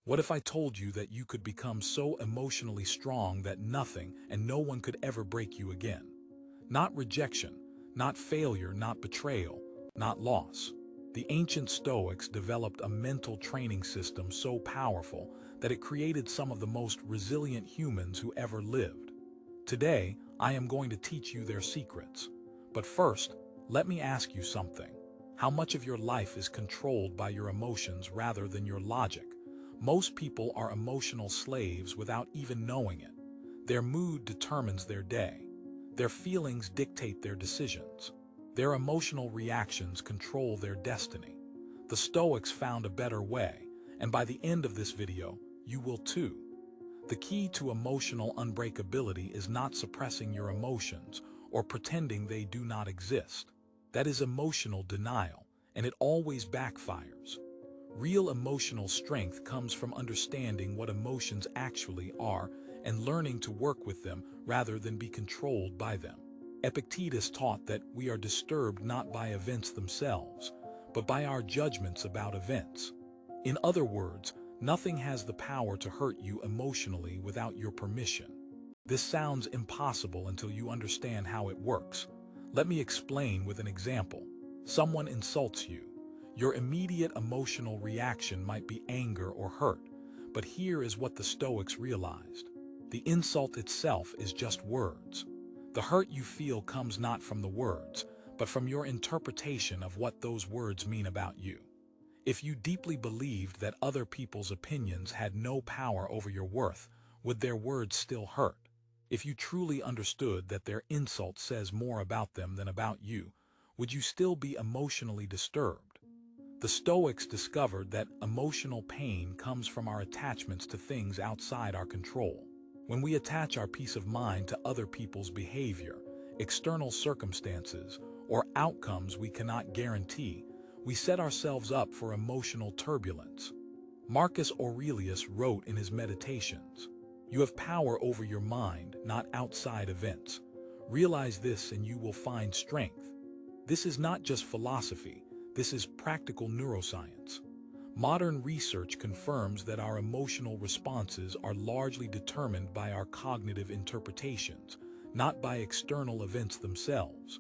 What if I told you that you could become so emotionally strong that nothing and no one could ever break you again? Not rejection, not failure, not betrayal, not loss. The ancient Stoics developed a mental training system so powerful that it created some of the most resilient humans who ever lived. Today, I am going to teach you their secrets. But first, let me ask you something. How much of your life is controlled by your emotions rather than your logic? Most people are emotional slaves without even knowing it. Their mood determines their day. Their feelings dictate their decisions. Their emotional reactions control their destiny. The Stoics found a better way, and by the end of this video, you will too. The key to emotional unbreakability is not suppressing your emotions or pretending they do not exist. That is emotional denial, and it always backfires. Real emotional strength comes from understanding what emotions actually are and learning to work with them rather than be controlled by them. Epictetus taught that we are disturbed not by events themselves, but by our judgments about events. In other words, nothing has the power to hurt you emotionally without your permission. This sounds impossible until you understand how it works. Let me explain with an example. Someone insults you. Your immediate emotional reaction might be anger or hurt, but here is what the Stoics realized. The insult itself is just words. The hurt you feel comes not from the words, but from your interpretation of what those words mean about you. If you deeply believed that other people's opinions had no power over your worth, would their words still hurt? If you truly understood that their insult says more about them than about you, would you still be emotionally disturbed? The Stoics discovered that emotional pain comes from our attachments to things outside our control. When we attach our peace of mind to other people's behavior, external circumstances, or outcomes we cannot guarantee, we set ourselves up for emotional turbulence. Marcus Aurelius wrote in his Meditations, "You have power over your mind, not outside events. Realize this and you will find strength." This is not just philosophy, this is practical neuroscience. Modern research confirms that our emotional responses are largely determined by our cognitive interpretations, not by external events themselves.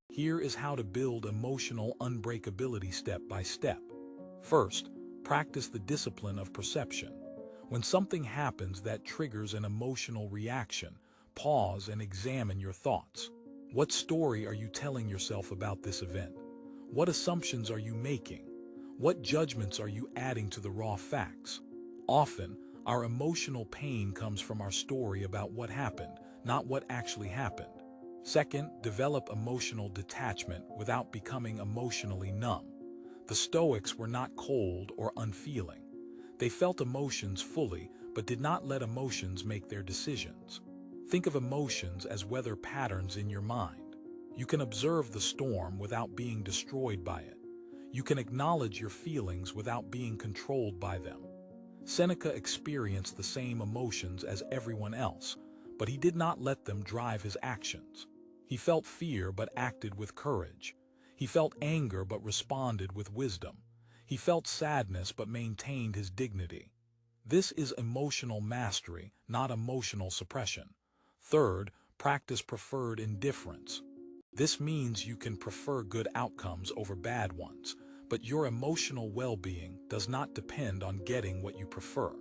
Here is how to build emotional unbreakability step by step. First, practice the discipline of perception. When something happens that triggers an emotional reaction, pause and examine your thoughts. What story are you telling yourself about this event? What assumptions are you making? What judgments are you adding to the raw facts? Often, our emotional pain comes from our story about what happened, not what actually happened. Second, develop emotional detachment without becoming emotionally numb. The Stoics were not cold or unfeeling. They felt emotions fully, but did not let emotions make their decisions. Think of emotions as weather patterns in your mind. You can observe the storm without being destroyed by it. You can acknowledge your feelings without being controlled by them. Seneca experienced the same emotions as everyone else, but he did not let them drive his actions. He felt fear but acted with courage. He felt anger but responded with wisdom. He felt sadness but maintained his dignity. This is emotional mastery, not emotional suppression. Third, practice preferred indifference. This means you can prefer good outcomes over bad ones, but your emotional well-being does not depend on getting what you prefer.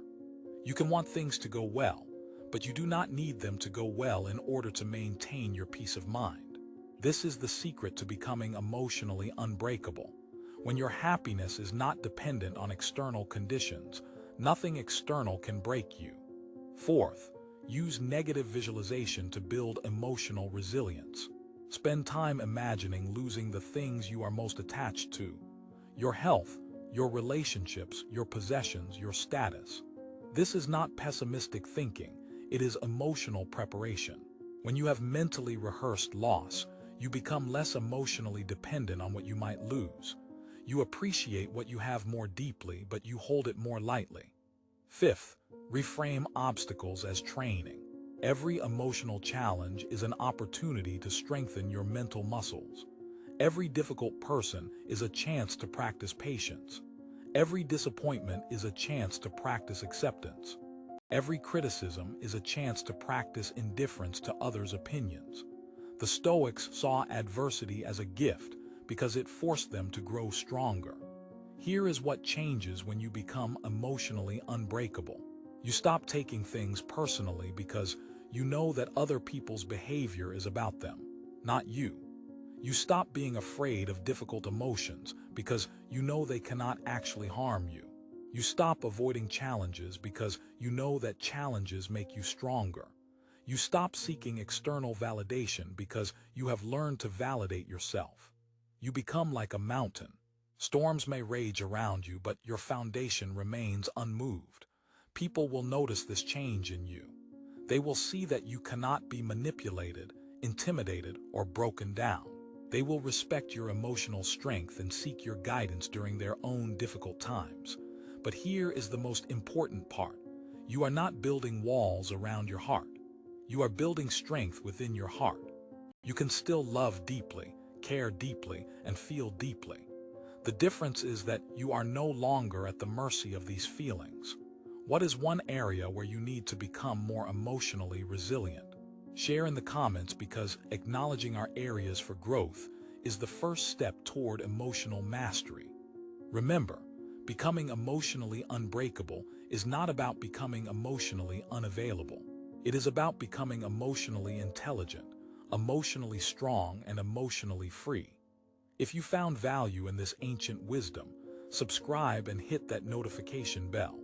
You can want things to go well, but you do not need them to go well in order to maintain your peace of mind. This is the secret to becoming emotionally unbreakable. When your happiness is not dependent on external conditions, nothing external can break you. Fourth, use negative visualization to build emotional resilience. Spend time imagining losing the things you are most attached to: your health, your relationships, your possessions, your status. This is not pessimistic thinking, it is emotional preparation. When you have mentally rehearsed loss, you become less emotionally dependent on what you might lose. You appreciate what you have more deeply, but you hold it more lightly. Fifth, reframe obstacles as training. Every emotional challenge is an opportunity to strengthen your mental muscles. Every difficult person is a chance to practice patience. Every disappointment is a chance to practice acceptance. Every criticism is a chance to practice indifference to others' opinions. The Stoics saw adversity as a gift because it forced them to grow stronger. Here is what changes when you become emotionally unbreakable. You stop taking things personally because you know that other people's behavior is about them, not you. You stop being afraid of difficult emotions because you know they cannot actually harm you. You stop avoiding challenges because you know that challenges make you stronger. You stop seeking external validation because you have learned to validate yourself. You become like a mountain. Storms may rage around you, but your foundation remains unmoved. People will notice this change in you. They will see that you cannot be manipulated, intimidated, or broken down. They will respect your emotional strength and seek your guidance during their own difficult times. But here is the most important part. You are not building walls around your heart. You are building strength within your heart. You can still love deeply, care deeply, and feel deeply. The difference is that you are no longer at the mercy of these feelings. What is one area where you need to become more emotionally resilient? Share in the comments, because acknowledging our areas for growth is the first step toward emotional mastery. Remember, becoming emotionally unbreakable is not about becoming emotionally unavailable. It is about becoming emotionally intelligent, emotionally strong, and emotionally free. If you found value in this ancient wisdom, subscribe and hit that notification bell.